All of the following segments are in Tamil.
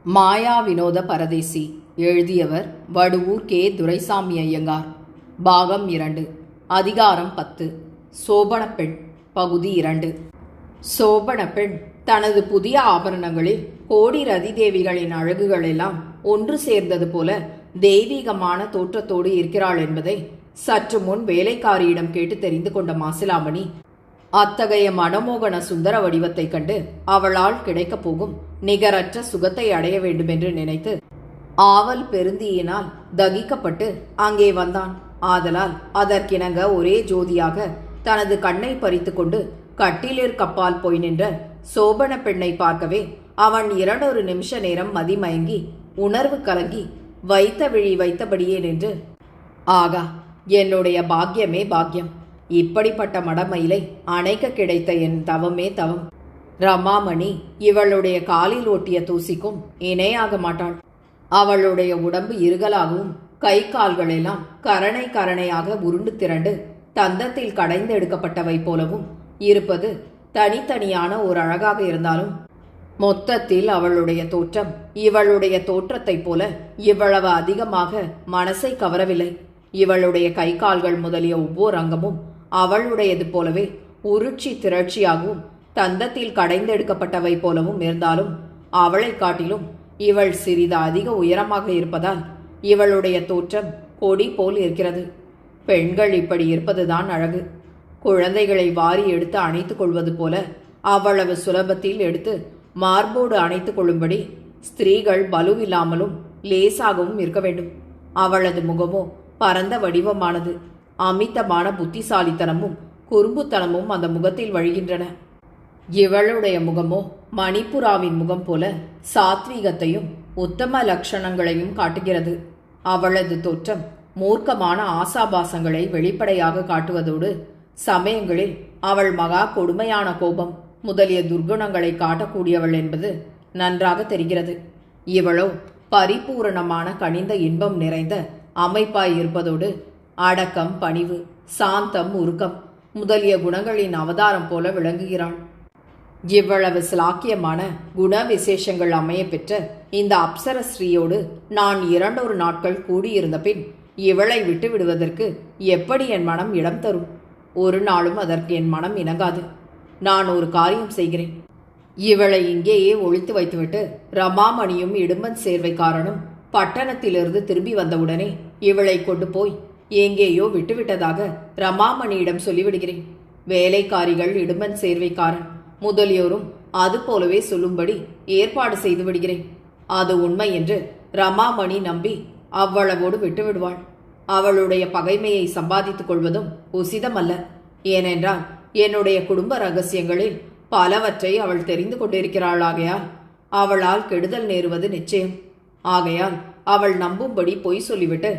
மாயா வினோத பரதேசி. எழுதியவர் வடுவூர் கே. துரைசாமி ஐயங்கார். பாகம் 2. அதிகாரம் 10. சோபனப்பெண். பகுதி 2. சோபனப்பெண் தனது புதிய ஆபரணங்களில் கோடி ரதிதேவிகளின் அழகுகளெல்லாம் ஒன்று சேர்ந்தது போல தெய்வீகமான தோற்றத்தோடு இருக்கிறாள் என்பதை சற்று முன் வேலைக்காரியிடம் கேட்டு தெரிந்து கொண்ட மாசிலாமணி அத்தகைய மனமோகன சுந்தர வடிவத்தைக் கண்டு அவளால் கிடைக்கப் போகும் நிகரற்ற சுகத்தை அடைய வேண்டுமென்று நினைத்து ஆவல் பெருந்தியினால் தகிக்கப்பட்டு அங்கே வந்தான். ஆதலால் அதற்கிணங்க ஒரே ஜோதியாக தனது கண்ணை பறித்து கொண்டு கட்டிலிற்கப்பால் போய் நின்ற சோபன பெண்ணை பார்க்கவே அவன் 2 நிமிஷ நேரம் மதிமயங்கி உணர்வு கலங்கி வைத்த விழி வைத்தபடியே நின்று, ஆகா, என்னுடைய பாக்கியமே பாக்கியம், இப்படிப்பட்ட மடமயிலை அணைக்க கிடைத்த என் தவமே தவம். ரமாமணி இவளுடைய காலில் ஒட்டிய தூசிக்கும் இணையாக மாட்டாள். அவளுடைய உடம்பு இருகலாகவும் கை கால்களெல்லாம் கரணை கரணையாக உருண்டு திரண்டு தந்தத்தில் கடைந்து எடுக்கப்பட்டவை போலவும் இருப்பது தனித்தனியான ஒரு அழகாக இருந்தாலும் மொத்தத்தில் அவளுடைய தோற்றம் இவளுடைய தோற்றத்தைப் போல இவ்வளவு அதிகமாக மனசை கவரவில்லை. இவளுடைய கை கால்கள் முதலிய ஒவ்வொரு அங்கமும் அவளுடையது போலவே உருட்சி திரட்சியாகவும் தந்தத்தில் கடைந்தெடுக்கப்பட்டவை போலவும் இருந்தாலும் அவளை காட்டிலும் இவள் சிறிது அதிக உயரமாக இருப்பதால் இவளுடைய தோற்றம் கொடி போல் இருக்கிறது. பெண்கள் இப்படி இருப்பதுதான் அழகு. குழந்தைகளை வாரி எடுத்து அணைத்துக் கொள்வது போல அவ்வளவு சுலபத்தில் எடுத்து மார்போடு அணைத்துக் கொள்ளும்படி ஸ்திரீகள் பலுவில்லாமலும் லேசாகவும் இருக்க வேண்டும். அவளது முகமோ பரந்த வடிவமானது. அமிதமான புத்திசாலித்தனமும் குறும்புத்தனமும் அந்த முகத்தில் வழிகின்றன. இவளுடைய முகமோ மணிப்புராவின் முகம் போல சாத்வீகத்தையும் உத்தம லட்சணங்களையும் காட்டுகிறது. அவளது தோற்றம் மூர்க்கமான ஆசாபாசங்களை வெளிப்படையாக காட்டுவதோடு சமயங்களில் அவள் மகா கொடுமையான கோபம் முதலிய துர்குணங்களை காட்டக்கூடியவள் என்பது நன்றாக தெரிகிறது. இவளோ பரிபூரணமான கனிந்த இன்பம் நிறைந்த அமைப்பாய் இருப்பதோடு அடக்கம், பணிவு, சாந்தம், உருக்கம் முதலிய குணங்களின் அவதாரம் போல விளங்குகிறாள். இவ்வளவு சிலாக்கியமான குண விசேஷங்கள் அமைய பெற்ற இந்த அப்சர ஸ்ரீயோடு நான் 2 நாட்கள் கூடியிருந்த பின் இவளை விட்டு விடுவதற்கு எப்படி என் மனம் இடம் தரும்? ஒரு நாளும் அதற்கு என் மனம் இணங்காது. நான் ஒரு காரியம் செய்கிறேன். இவளை இங்கேயே ஒழித்து வைத்துவிட்டு ரமாமணியும் இடும்பன் சேர்வைக்காரனும் பட்டணத்திலிருந்து திரும்பி வந்தவுடனே இவளை கொண்டு போய் எங்கேயோ விட்டுவிட்டதாக ரமாமணியிடம் சொல்லிவிடுகிறேன். வேலைக்காரிகள், இடும்பன் சேர்வைக்காரன் முதலியோரும் அது போலவே சொல்லும்படி ஏற்பாடு செய்து விடுகிறேன். அது உண்மை என்று ரமாமணி நம்பி அவ்வளவோடு விட்டுவிடுவாள். அவளுடைய பகைமையை சம்பாதித்துக் கொள்வதும் உசிதமல்ல. ஏனென்றால் என்னுடைய குடும்ப ரகசியங்களில் பலவற்றை அவள் தெரிந்து கொண்டிருக்கிறாளாகையால் அவளால் கெடுதல் நேருவது நிச்சயம். ஆகையால் அவள் நம்பும்படி பொய் சொல்லிவிட்டு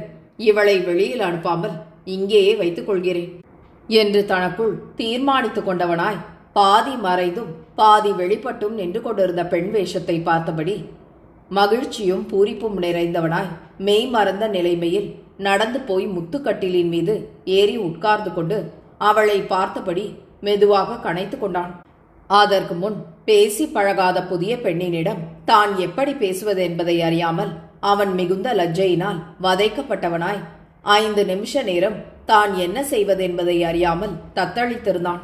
இவளை வெளியில் அனுப்பாமல் இங்கேயே வைத்துக் கொள்கிறேன் என்று தனக்குள் தீர்மானித்துக் கொண்டவனாய் பாதி மறைந்தும் பாதி வெளிப்பட்டும் நின்று கொண்டிருந்த பெண் வேஷத்தை பார்த்தபடி மகிழ்ச்சியும் பூரிப்பும் நிறைந்தவனாய் மெய் மறந்த நிலைமையில் நடந்து போய் முத்துக்கட்டிலின் மீது ஏறி உட்கார்ந்து கொண்டு அவளை பார்த்தபடி மெதுவாக கனைத்து கொண்டான். அதற்கு முன் பேசி பழகாத புதிய பெண்ணினிடம் தான் எப்படி பேசுவது என்பதை அறியாமல் அவன் மிகுந்த லஜ்ஜையினால் வதைக்கப்பட்டவனாய் 5 நிமிஷ நேரம் தான் என்ன செய்வதென்பதை அறியாமல் தத்தளித்திருந்தான்.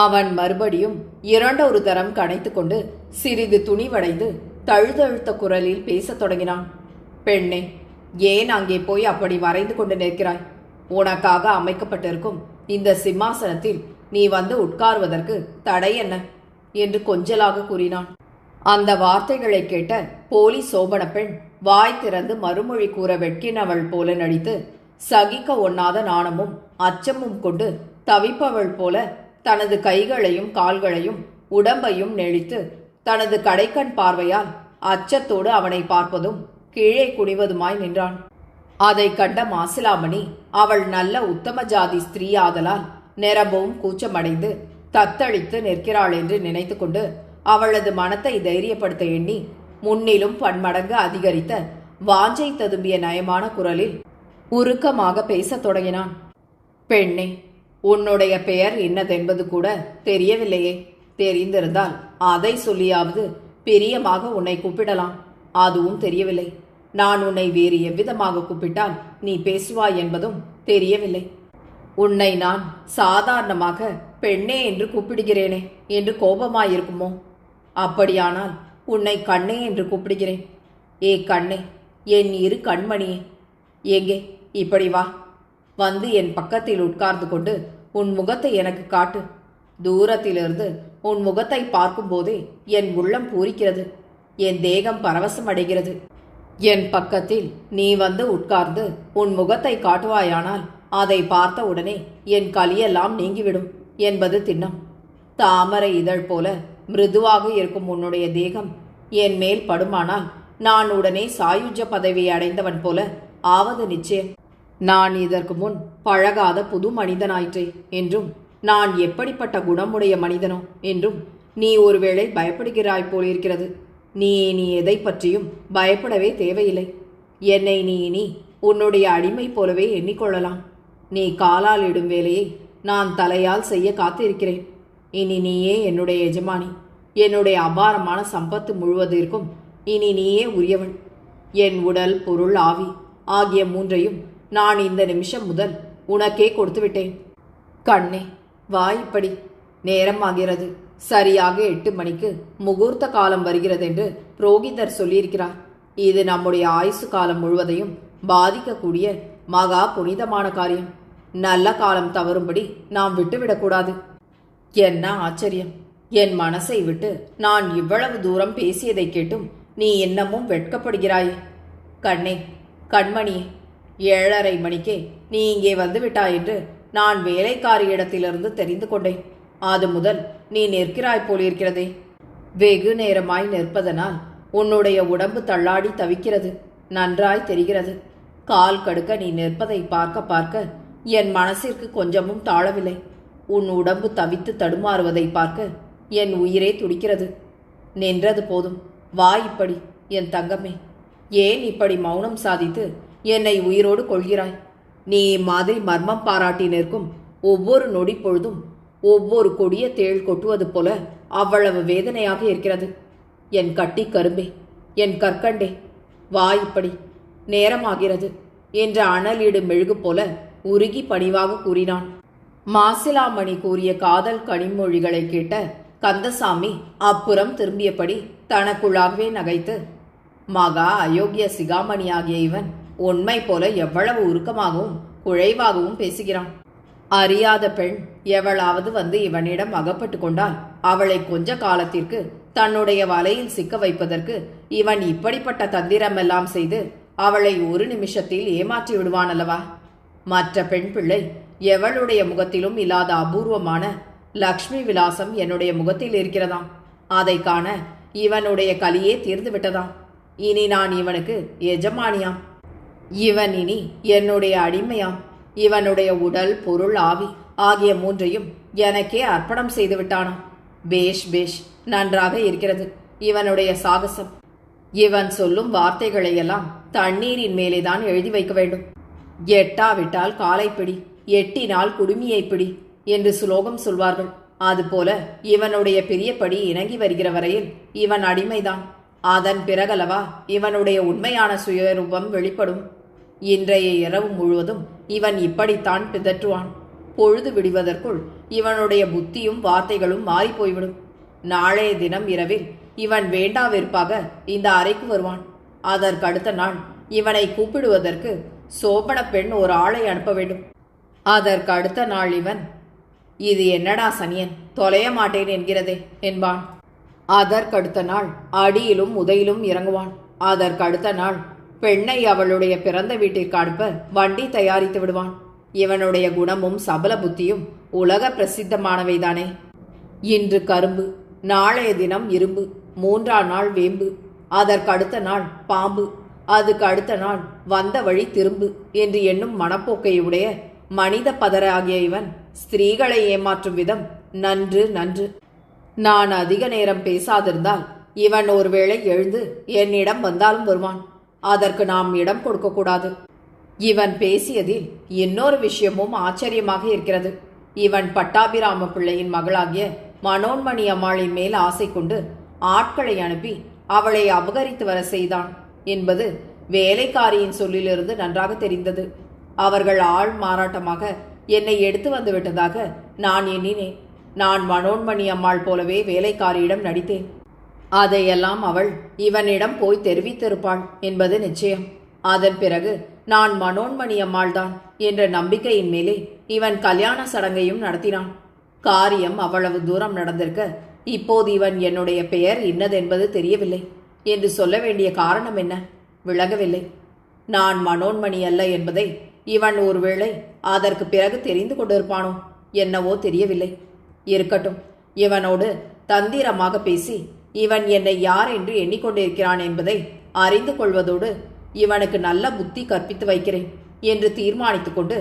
அவன் மறுபடியும் 2 தரம் கனைத்து கொண்டு சிறிது துணிவடைந்து தழுதழுத்த குரலில் பேசத் தொடங்கினான். பெண்ணே, ஏன் அங்கே போய் அப்படி வரைந்து கொண்டு நிற்கிறாய்? உனக்காக அமைக்கப்பட்டிருக்கும் இந்த சிம்மாசனத்தில் நீ வந்து உட்கார்வதற்கு தடை என்ன என்று கொஞ்சலாக கூறினான். அந்த வார்த்தைகளை கேட்ட போலி சோபன பெண் வாய் திறந்து மறுமொழி கூற வெட்கினவள் போல நடித்து சகிக்க ஒண்ணாத நாணமும் அச்சமும் கொண்டு தவிப்பவள் போல தனது கைகளையும் கால்களையும் உடம்பையும் நெளித்து தனது கடைக்கண் பார்வையால் அச்சத்தோடு அவனை பார்ப்பதும் கீழே குனிவதுமாய் நின்றான். அதை கண்ட மாசிலாமணி அவள் நல்ல உத்தம ஜாதி ஸ்திரீ ஆதலால் நிரம்பவும் கூச்சமடைந்து தத்தளித்து நிற்கிறாள் என்று நினைத்து கொண்டு அவளது மனத்தை தைரியப்படுத்த எண்ணி முன்னிலும் பன்மடங்கு அதிகரித்த வாஞ்சை ததும்பிய நயமான குரலில் உருக்கமாக பேசத் தொடங்கினான். பெண்ணே, உன்னுடைய பெயர் என்னதென்பது கூட தெரியவில்லையே. தெரிந்திருந்தால் அதை சொல்லியாவது பிரியமாக உன்னை கூப்பிடலாம். அதுவும் தெரியவில்லை. நான் உன்னை வேறு எவ்விதமாக கூப்பிட்டால் நீ பேசுவாய் என்பதும் தெரியவில்லை. உன்னை நான் சாதாரணமாக பெண்ணே என்று கூப்பிடுகிறேனே என்று கோபமாயிருக்குமோ? அப்படியானால் உன்னை கண்ணே என்று கூப்பிடுகிறேன். ஏ கண்ணே, என் இரு கண்மணியே, எங்கே இப்படி வா. வந்து என் பக்கத்தில் உட்கார்ந்து கொண்டு உன் முகத்தை எனக்கு காட்டு. தூரத்திலிருந்து உன் முகத்தை பார்க்கும்போதே என் உள்ளம் பூரிக்கிறது, என் தேகம் பரவசம் அடைகிறது. என் பக்கத்தில் நீ வந்து உட்கார்ந்து உன் முகத்தை காட்டுவாயானால் அதை பார்த்த உடனே என் கலியெல்லாம் நீங்கிவிடும் என்பது திண்ணம். தாமரை இதழ் போல மிருதுவாக இருக்கும் உன்னுடைய தேகம் என் மேல் படுமானால் நான் உடனே சாயுஜ பதவியை அடைந்தவன் போல ஆவது நிச்சயம். நான் இதற்கு முன் பழகாத புது மனிதனாயிற்றே என்றும் நான் எப்படிப்பட்ட குணமுடைய மனிதனோ என்றும் நீ ஒருவேளை பயப்படுகிறாய் போலிருக்கிறது. நீ எதை பற்றியும் பயப்படவே தேவையில்லை. என்னை நீ இனி உன்னுடைய அடிமை போலவே எண்ணிக்கொள்ளலாம். நீ காலால் இடும் வேலையை நான் தலையால் செய்ய காத்திருக்கிறேன். இனி நீயே என்னுடைய எஜமானி. என்னுடைய அபாரமான சம்பத்து முழுவதற்கும் இனி நீயே உரியவள். என் உடல், பொருள், ஆவி ஆகிய மூன்றையும் நான் இந்த நிமிஷம் முதல் உனக்கே கொடுத்துவிட்டேன். கண்ணே, வா. இப்படி நேரமாகிறது. சரியாக 8 மணிக்கு முகூர்த்த காலம் வருகிறதென்று புரோகிதர் சொல்லியிருக்கிறார். இது நம்முடைய ஆயுசு காலம் முழுவதையும் பாதிக்கக்கூடிய மகா புனிதமான காரியம். நல்ல காலம் தவறும்படி நாம் விட்டுவிடக்கூடாது. என்ன ஆச்சரியம்! என் மனசை விட்டு நான் இவ்வளவு தூரம் பேசியதை கேட்டும் நீ இன்னமும் வெட்கப்படுகிறாயே. கண்ணே, கண்மணியே, 7:30 மணிக்கே நீ இங்கே வந்து விட்டாய் என்று நான் வேலைக்காரியிடத்திலிருந்து தெரிந்து கொண்டேன். அது முதல் நீ நிற்கிறாய் போலிருக்கிறதே. வெகு நேரமாய் நிற்பதனால் உன்னுடைய உடம்பு தள்ளாடி தவிக்கிறது, நன்றாய் தெரிகிறது. கால் கடுக்க நீ நிற்பதை பார்க்க பார்க்க என் மனசிற்கு கொஞ்சமும் தாழவில்லை. உன் உடம்பு தவித்து தடுமாறுவதை பார்க்க என் உயிரே துடிக்கிறது. நின்றது போதும், வா. இப்படி என் தங்கமே, ஏன் இப்படி மௌனம் சாதித்து என்னை உயிரோடு கொள்கிறாய்? நீ மாதிரி மர்மம் பாராட்டி நிற்கும் ஒவ்வொரு நொடி பொழுதும் ஒவ்வொரு கொடிய தேள் கொட்டுவது போல அவ்வளவு வேதனையாக இருக்கிறது. என் கட்டி கரும்பே, என் கற்கண்டே, வா. இப்படி நேரமாகிறது என்ற அனலீடு மெழுகு போல உருகி பணிவாக கூறினான். மாசிலாமணி கூறிய காதல் கனிமொழிகளை கேட்ட கந்தசாமி அப்புறம் திரும்பியபடி தனக்குள்ளாகவே நகைத்து, மகா அயோக்கிய சிகாமணியாகிய இவன் உண்மை போல எவ்வளவு உருக்கமாகவும் குழைவாகவும் பேசுகிறான். அறியாத பெண் எவளாவது வந்து இவனிடம் அகப்பட்டு கொண்டால் அவளை கொஞ்ச காலத்திற்கு தன்னுடைய வலையில் சிக்க வைப்பதற்கு இவன் இப்படிப்பட்ட தந்திரமெல்லாம் செய்து அவளை ஒரு நிமிஷத்தில் ஏமாற்றி விடுவான் அல்லவா? மற்ற பெண் பிள்ளை எவளுடைய முகத்திலும் இல்லாத அபூர்வமான லக்ஷ்மி விலாசம் என்னுடைய முகத்தில் இருக்கிறதாம். அதை காண இவனுடைய கலியே தீர்ந்து விட்டதாம். இனி நான் இவனுக்கு எஜமானியாம். இவன் இனி என்னுடைய அடிமையாம். இவனுடைய உடல், பொருள், ஆவி ஆகிய மூன்றையும் எனக்கே அர்ப்பணம் செய்து விட்டானாம். பேஷ் பேஷ், நன்றாக இருக்கிறது இவனுடைய சாகசம். இவன் சொல்லும் வார்த்தைகளையெல்லாம் தண்ணீரின் மேலேதான் எழுதி வைக்க வேண்டும். எட்டாவிட்டால் காலை பிடி, எட்டினால் குடுமியை பிடி என்று சுலோகம் சொல்வார்கள். அதுபோல இவனுடைய பிரியப்படி இணங்கி வருகிற வரையில் இவன் அடிமைதான். அதன் பிறகலவா இவனுடைய உண்மையான சுயரூபம் வெளிப்படும். இன்றைய இரவு முழுவதும் இவன் இப்படித்தான் பிதற்றுவான். பொழுது விடுவதற்குள் இவனுடைய புத்தியும் வார்த்தைகளும் மாறிப்போய்விடும். நாளைய தினம் இரவில் இவன் வேண்டாவிற்பாக இந்த அறைக்கு வருவான். அதற்கடுத்த நாள் இவனை கூப்பிடுவதற்கு சோபன பெண் ஒரு ஆளை அனுப்ப வேண்டும். அதற்கடுத்த நாள் இவன், இது என்னடா சனியன், தொலைய மாட்டேன் என்கிறதே என்பான். அதற்கடுத்த நாள் அடியிலும் உதையிலும் இறங்குவான். அதற்கடுத்த நாள் பெண்ணை அவளுடைய பிறந்த வீட்டிற்கு அனுப்ப வண்டி தயாரித்து விடுவான். இவனுடைய குணமும் சபல புத்தியும் உலக பிரசித்தமானவைதானே. இன்று கரும்பு, நாளைய தினம் இரும்பு, 3ஆம் நாள் வேம்பு, அதற்கடுத்த நாள் பாம்பு, அதுக்கு அடுத்த நாள் வந்த வழி திரும்பு என்று எண்ணும் மனப்போக்கையுடைய மனித பதர ஆகிய இவன் ஸ்திரீகளை ஏமாற்றும் விதம் நன்று நன்று. நான் அதிக நேரம் பேசாதிருந்தால் இவன் ஒருவேளை எழுந்து என்னிடம் வந்தாலும் வருவான். அதற்கு நாம் இடம் கொடுக்கக்கூடாது. இவன் பேசியதில் இன்னொரு விஷயமும் ஆச்சரியமாக இருக்கிறது. இவன் பட்டாபிராம பிள்ளையின் மகளாகிய மனோன்மணி அம்மாளின் மேல் ஆசை கொண்டு ஆட்களை அனுப்பி அவளை அபகரித்து வர செய்தான் என்பது வேலைக்காரியின் சொல்லிலிருந்து நன்றாக தெரிந்தது. அவர்கள் ஆள் மாறாட்டமாக என்னை எடுத்து வந்து விட்டதாக நான் எண்ணினேன். நான் மனோன்மணி அம்மாள் போலவே வேலைக்காரியிடம் நடித்தேன். அதையெல்லாம் அவள் இவனிடம் போய் தெரிவித்திருப்பாள் என்பது நிச்சயம். அதன் பிறகு நான் மனோன்மணி அம்மாள்தான் என்ற நம்பிக்கையின் மேலே இவன் கல்யாண சடங்கையும் நடத்தினான். காரியம் அவ்வளவு தூரம் நடந்திருக்க இப்போது இவன் என்னுடைய பெயர் இன்னதென்பது தெரியவில்லை என்று சொல்ல வேண்டிய காரணம் என்ன? விளங்கவில்லை. நான் மனோன்மணி அல்ல என்பதை இவன் ஒருவேளை அதற்கு பிறகு தெரிந்து கொண்டிருப்பானோ என்னவோ தெரியவில்லை. இருக்கட்டும், இவனோடு தந்திரமாக பேசி இவன் என்னை யார் என்று எண்ணிக்கொண்டிருக்கிறான் என்பதை அறிந்து கொள்வதோடு இவனுக்கு நல்ல புத்தி கற்பித்து வைக்கிறேன் என்று தீர்மானித்துக் கொண்டு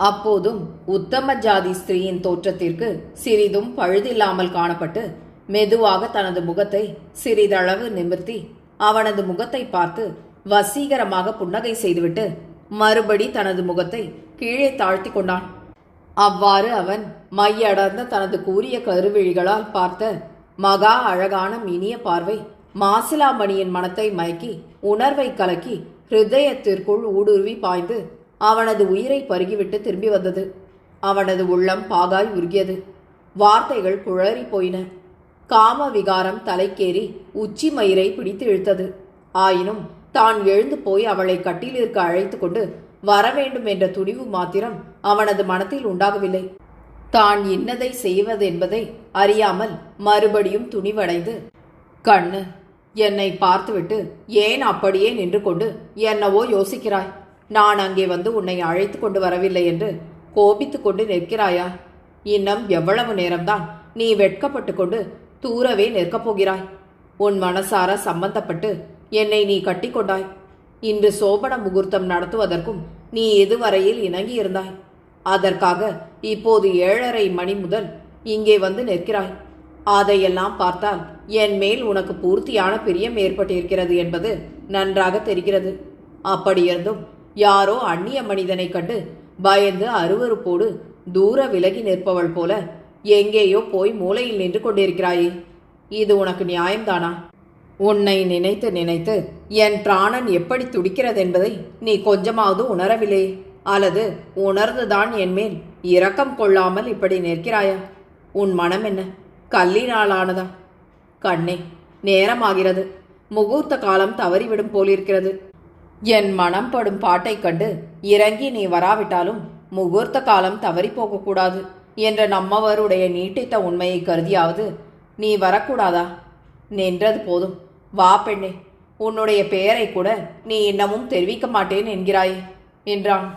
அப்போதும் உத்தம ஜாதி ஸ்திரீயின் தோற்றத்திற்கு சிறிதும் பழுதில்லாமல் காணப்பட்டு மெதுவாக தனது முகத்தை சிறிதளவு நிமிர்த்தி அவனது முகத்தை பார்த்து வசீகரமாக புன்னகை செய்துவிட்டு மறுபடி தனது முகத்தை கீழே தாழ்த்தி கொண்டான். அவ்வாறு அவன் மையடர்ந்த தனது கூரிய கருவிழிகளால் பார்த்த மகா அழகான இனிய பார்வை மாசிலாமணியின் மனத்தை மயக்கி உணர்வை கலக்கி ஹிருதயத்திற்குள் ஊடுருவி பாய்ந்து அவனது உயிரை பருகிவிட்டு திரும்பி வந்தது. அவனது உள்ளம் பாகாய் உருகியது. வார்த்தைகள் குழறி போயின. காம விகாரம் தலைக்கேறி உச்சி மயிரை பிடித்து இழுத்தது. ஆயினும் தான் எழுந்து போய் அவளை கட்டிலிருக்க அழைத்து கொண்டு வரவேண்டும் என்ற துணிவு மாத்திரம் அவனது மனத்தில் உண்டாகவில்லை. தான் இன்னதை செய்வதென்பதை அறியாமல் மறுபடியும் துணிவடைந்து, கண்ணு, என்னை பார்த்துவிட்டு ஏன் அப்படியே நின்று கொண்டு என்னவோ யோசிக்கிறாய்? நான் அங்கே வந்து உன்னை அழைத்து கொண்டு வரவில்லை என்று கோபித்து கொண்டு நிற்கிறாயா? இன்னும் எவ்வளவு நேரம்தான் நீ வெட்கப்பட்டு கொண்டு தூரவே நிற்கப் போகிறாய்? உன் மனசார சம்பந்தப்பட்டு என்னை நீ கட்டிக்கொண்டாய். இன்று சோபன முகூர்த்தம் நடத்துவதற்கும் நீ எதுவரையில் இணங்கியிருந்தாய். அதற்காக இப்போது 7:30 மணி முதல் இங்கே வந்து நிற்கிறாய். அதையெல்லாம் பார்த்தால் என் மேல் உனக்கு பூர்த்தியான பிரியம் ஏற்பட்டிருக்கிறது என்பது நன்றாக தெரிகிறது. அப்படியிருந்தும் யாரோ அந்நிய மனிதனை கண்டு பயந்து அருவருப்போடு தூர விலகி நிற்பவள் போல எங்கேயோ போய் மூலையில் நின்று கொண்டிருக்கிறாயே, இது உனக்கு நியாயம்தானா? உன்னை நினைத்து நினைத்து என் பிராணன் எப்படி துடிக்கிறது என்பதை நீ கொஞ்சமாவது உணரவில்லை? அல்லது உணர்ந்துதான் என் மேல் இரக்கம் கொள்ளாமல் இப்படி நிற்கிறாயா? உன் மனம் என்ன கல்லினாலானதா? கண்ணே, நேரமாகிறது. முகூர்த்த காலம் தவறிவிடும் போலிருக்கிறது. என் மனம் படும் பாட்டை கண்டு இறங்கி நீ வராவிட்டாலும் முகூர்த்த காலம் தவறி போகக்கூடாது என்ற நம்மவருடைய நீட்டித்த உண்மையை கருதியாவது நீ வரக்கூடாதா? நின்றது போதும், வா பெண்ணே. உன்னுடைய பெயரை கூட நீ இன்னமும் தெரிவிக்க மாட்டேன் என்கிறாயே என்றான்.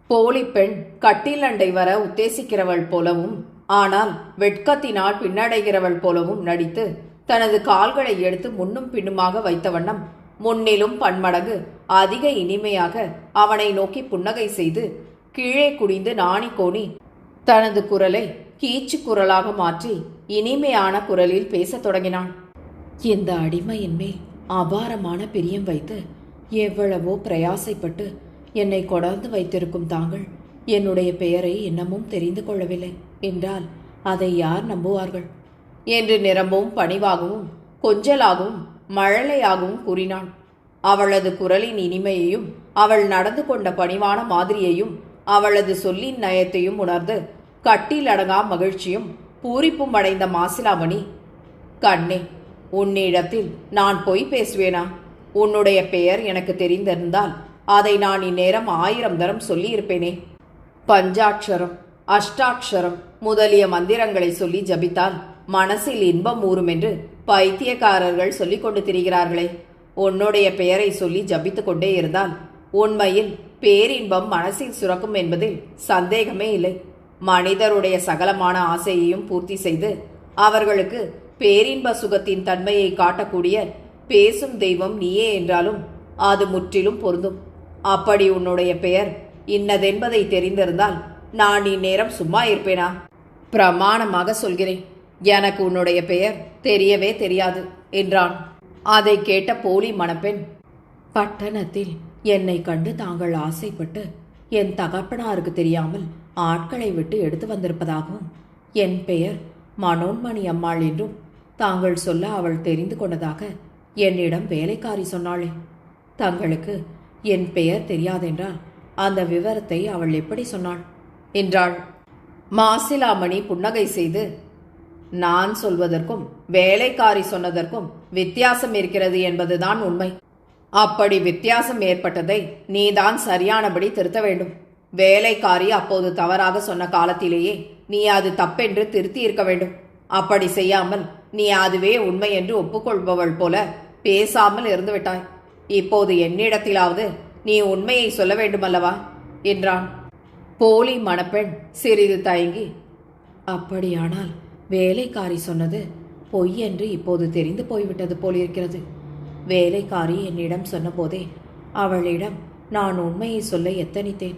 போலி பெண் கட்டில் அண்டை வர உத்தேசிக்கிறவள் போலவும் ஆனால் வெட்கத்தினால் பின்னடைகிறவள் போலவும் நடித்து தனது கால்களை எடுத்து முன்னும் பின்னுமாக வைத்த வண்ணம் முன்னிலும் பன்மடங்கு அதிக இனிமையாக அவனை நோக்கி புன்னகை செய்து கீழே குடிந்து நாணி கோணி தனது குரலை கீச்சு குரலாக மாற்றி இனிமையான குரலில் பேசத் தொடங்கினான். இந்த அடிமையின் மேல் அபாரமான பிரியம் வைத்து எவ்வளவோ பிரயாசைப்பட்டு என்னை கொடார்ந்து வைத்திருக்கும் தாங்கள் என்னுடைய பெயரை இன்னமும் தெரிந்து கொள்ளவில்லை என்றால் அதை யார் நம்புவார்கள் என்று நிரம்பவும் பணிவாகவும் கொஞ்சலாகவும் மழலையாகவும் கூறினான். அவளது குரலின் இனிமையையும் அவள் நடந்து கொண்ட பணிவான மாதிரியையும் அவளது சொல்லின் நயத்தையும் உணர்ந்து கட்டில் அடங்கா மகிழ்ச்சியும் பூரிப்பும் அடைந்த மாசிலாமணி, கண்ணே, உன்னிடத்தில் நான் பொய் பேசுவேனா? உன்னுடைய பெயர் எனக்கு தெரிந்திருந்தால் அதை நான் இந்நேரம் 1000 தரம் சொல்லியிருப்பேனே. பஞ்சாட்சரம், அஷ்டாட்சரம் முதலிய மந்திரங்களை சொல்லி ஜபித்தால் மனசில் இன்பம் ஊறும் என்று பைத்தியக்காரர்கள் சொல்லிக் கொண்டு திரிகிறார்களே. உன்னுடைய பெயரை சொல்லி ஜபித்து கொண்டே இருந்தால் உண்மையில் பேரின்பம் மனசில் சுரக்கும் என்பதில் சந்தேகமே இல்லை. மனிதருடைய சகலமான ஆசையையும் பூர்த்தி செய்து அவர்களுக்கு பேரின்ப சுகத்தின் தன்மையை காட்டக்கூடிய பேசும் தெய்வம் நீயே என்றாலும் அது முற்றிலும் பொருந்தும். அப்படி உன்னுடைய பெயர் இன்னதென்பதை தெரிந்திருந்தால் நான் இந்நேரம் சும்மா இருப்பேனா? பிரமாணமாக சொல்கிறேன், எனக்கு உன்னுடைய பெயர் தெரியவே தெரியாது என்றான். அதை கேட்ட போலி மணப்பெண், பட்டணத்தில் என்னை கண்டு தாங்கள் ஆசைப்பட்டு என் தகப்பனாருக்கு தெரியாமல் ஆட்களை விட்டு எடுத்து வந்திருப்பதாகவும் என் பெயர் மனோன்மணி அம்மாள் என்றும் தாங்கள் சொல்ல அவள் தெரிந்து கொண்டதாக என்னிடம் வேலைக்காரி சொன்னாளே. தங்களுக்கு என் பெயர் தெரியாதென்றால் அந்த விவரத்தை அவள் எப்படி சொன்னாள் என்றாள். மாசிலாமணி புன்னகை செய்து, நான் சொல்வதற்கும் வேலைக்காரி சொன்னதற்கும் வித்தியாசம் இருக்கிறது என்பதுதான் உண்மை. அப்படி வித்தியாசம் ஏற்பட்டதை நீதான் சரியானபடி திருத்த வேண்டும். வேலைக்காரி அப்போது தவறாக சொன்ன காலத்திலேயே நீ அது தப்பென்று திருத்தி இருக்க வேண்டும். அப்படி செய்யாமல் நீ அதுவே உண்மை என்று ஒப்புக்கொள்பவள் போல பேசாமல் இருந்துவிட்டாய். இப்போது என்னிடத்திலாவது நீ உண்மையை சொல்ல வேண்டுமல்லவா என்றான். போலி மணப்பெண் சிறிது தயங்கி, அப்படியானால் வேலைக்காரி சொன்னது பொய் என்று இப்போது தெரிந்து போய்விட்டது போலிருக்கிறது. வேலைக்காரி என்னிடம் சொன்னபோதே அவளிடம் நான் உண்மையை சொல்ல எத்தனித்தேன்.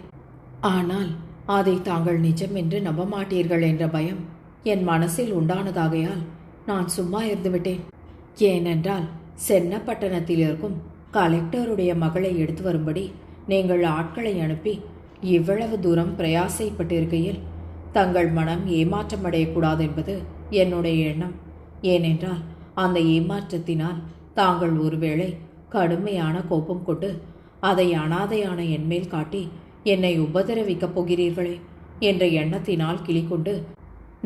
ஆனால் அதை தாங்கள் நிஜம் என்று நம்ப மாட்டீர்கள் என்ற பயம் என் மனசில் உண்டானதாகையால் நான் சும்மா இருந்துவிட்டேன். ஏனென்றால் சென்னப்பட்டணத்தில் இருக்கும் கலெக்டருடைய மகளை எடுத்து வரும்படி நீங்கள் ஆட்களை அனுப்பி இவ்வளவு தூரம் பிரயாசைப்பட்டிருக்கையில் தங்கள் மனம் ஏமாற்றமடையக்கூடாது என்பது என்னுடைய எண்ணம். ஏனென்றால் அந்த ஏமாற்றத்தினால் தாங்கள் ஒருவேளை கடுமையான கோபம் கொண்டு அதை அனாதையான என்மேல் காட்டி என்னை உபதிரவிக்கப் போகிறீர்களே என்ற எண்ணத்தினால் கிளிக்கொண்டு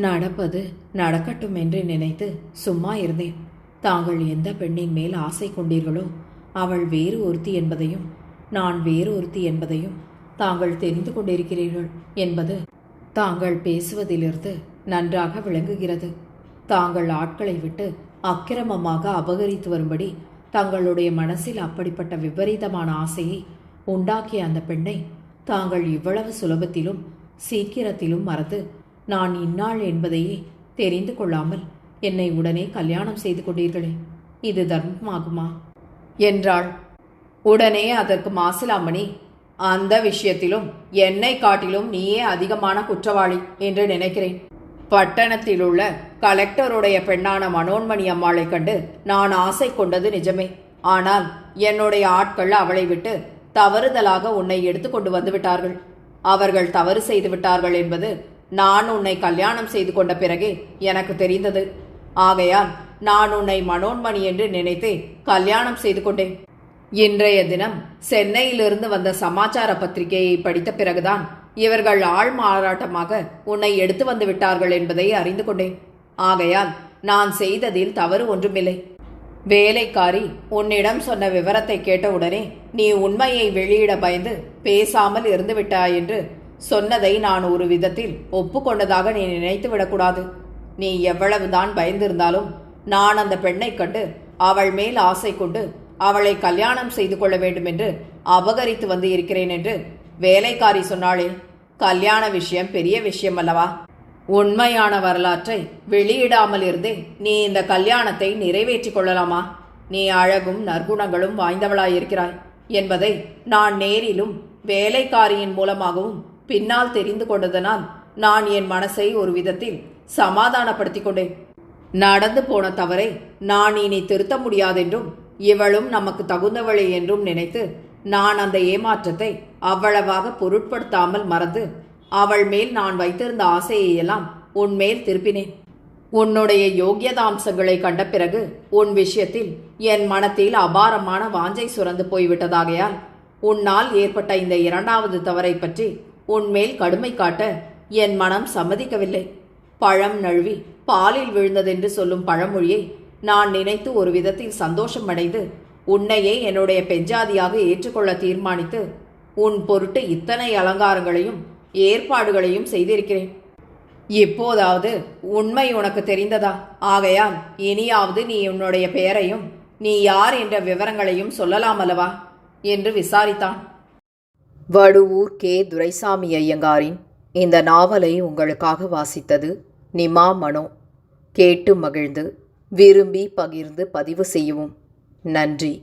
நடப்பது நடக்கட்டும் என்று நினைத்து சும்மா இருந்தேன். தாங்கள் எந்த பெண்ணின் மேல் ஆசை கொண்டீர்களோ அவள் வேறு ஒருத்தி என்பதையும் நான் வேறு ஒருத்தி என்பதையும் தாங்கள் தெரிந்து கொண்டிருக்கிறீர்கள் என்பது தாங்கள் பேசுவதிலிருந்து நன்றாக விளங்குகிறது. தாங்கள் ஆட்களை விட்டு அக்கிரமமாக அபகரித்து வரும்படி தங்களுடைய மனசில் அப்படிப்பட்ட விபரீதமான ஆசையை உண்டாக்கிய அந்த பெண்ணை தாங்கள் இவ்வளவு சுலபத்திலும் சீக்கிரத்திலும் மறந்து நான் இன்னாள் என்பதையே தெரிந்து கொள்ளாமல் என்னை உடனே கல்யாணம் செய்து கொண்டீர்களே, இது தர்மமாகுமா என்றாள். உடனே அதற்கு மாசிலாமணி, அந்த விஷயத்திலும் என்னை காட்டிலும் நீயே அதிகமான குற்றவாளி என்று நினைக்கிறேன். பட்டணத்தில் உள்ள கலெக்டருடைய பெண்ணான மனோன்மணி அம்மாளை கண்டு நான் ஆசை கொண்டது நிஜமே. ஆனால் என்னுடைய ஆட்கள் அவளை விட்டு தவறுதலாக உன்னை எடுத்துக்கொண்டு வந்து விட்டார்கள். அவர்கள் தவறு செய்து விட்டார்கள் என்பது நான் உன்னை கல்யாணம் செய்து கொண்ட பிறகே எனக்கு தெரிந்தது. ஆகையால் நான் உன்னை மனோன்மணி என்று நினைத்தே கல்யாணம் செய்து கொண்டேன். இன்றைய தினம் சென்னையிலிருந்து வந்த சமாச்சார பத்திரிகையை படித்த பிறகுதான் இவர்கள் ஆள் மாறாட்டமாக உன்னை எடுத்து வந்து விட்டார்கள் என்பதை அறிந்து கொண்டேன். ஆகையால் நான் செய்ததில் தவறு ஒன்றுமில்லை. வேலைக்காரி உன்னிடம் சொன்ன விவரத்தை கேட்டவுடனே நீ உண்மையை வெளியிட பயந்து பேசாமல் இருந்து விட்டாய் என்று சொன்னதை நான் ஒரு விதத்தில் ஒப்புக்கொண்டதாக நீ நினைத்து விடக்கூடாது. நீ எவ்வளவுதான் பயந்திருந்தாலும் நான் அந்த பெண்ணை கண்டு அவள் மேல் ஆசை கொண்டு அவளை கல்யாணம் செய்து கொள்ள வேண்டும் என்று அபகரித்து வந்து இருக்கிறேன் என்று வேலைக்காரி சொன்னாளே. கல்யாண விஷயம் பெரிய விஷயம் அல்லவா? உண்மையான வரலாற்றை வெளியிடாமல் இருந்தே நீ இந்த கல்யாணத்தை நிறைவேற்றிக் கொள்ளலாமா? நீ அழகும் நற்குணங்களும் வாய்ந்தவளாயிருக்கிறாய் என்பதை நான் நேரிலும் வேலைக்காரியின் மூலமாகவும் பின்னால் தெரிந்து கொண்டதனால் நான் என் மனசை ஒரு விதத்தில் சமாதானப்படுத்திக் கொண்டேன். நடந்து போன தவறை நான் இனி திருத்த முடியாதென்றும் இவளும் நமக்கு தகுந்தவளை என்றும் நினைத்து நான் அந்த ஏமாற்றத்தை அவ்வளவாக பொருட்படுத்தாமல் மறந்து அவள் மேல் நான் வைத்திருந்த ஆசையெல்லாம் உன்மேல் திருப்பினேன். உன்னுடைய யோக்கியதாம்சங்களை கண்ட பிறகு உன் விஷயத்தில் என் மனத்தில் அபாரமான வாஞ்சை சுரந்து போய்விட்டதாகையால் உன்னால் ஏற்பட்ட இந்த இரண்டாவது தவறை பற்றி உன்மேல் கடுமை காட்ட என் மனம் சம்மதிக்கவில்லை. பழம் நழுவி பாலில் விழுந்ததென்று சொல்லும் பழமொழியை நான் நினைத்து ஒரு விதத்தில் சந்தோஷம் அடைந்து உன்னையே என்னுடைய பெஞ்சாதியாக ஏற்றுக்கொள்ள தீர்மானித்து உன் பொருட்டு இத்தனை அலங்காரங்களையும் ஏற்பாடுகளையும் செய்திருக்கிறேன். இப்போதாவது உண்மை உனக்கு தெரிந்ததா? ஆகையால் இனியாவது நீ உன்னுடைய பெயரையும் நீ யார் என்ற விவரங்களையும் சொல்லலாம் அல்லவா என்று விசாரித்தான். வடுவூர் கே. துரைசாமி ஐயங்காரின் இந்த நாவலை உங்களுக்காக வாசித்தது நிமா மனோ. கேட்டு மகிழ்ந்து விரும்பி பகிர்ந்து பதிவு செய்யவும். நன்றி.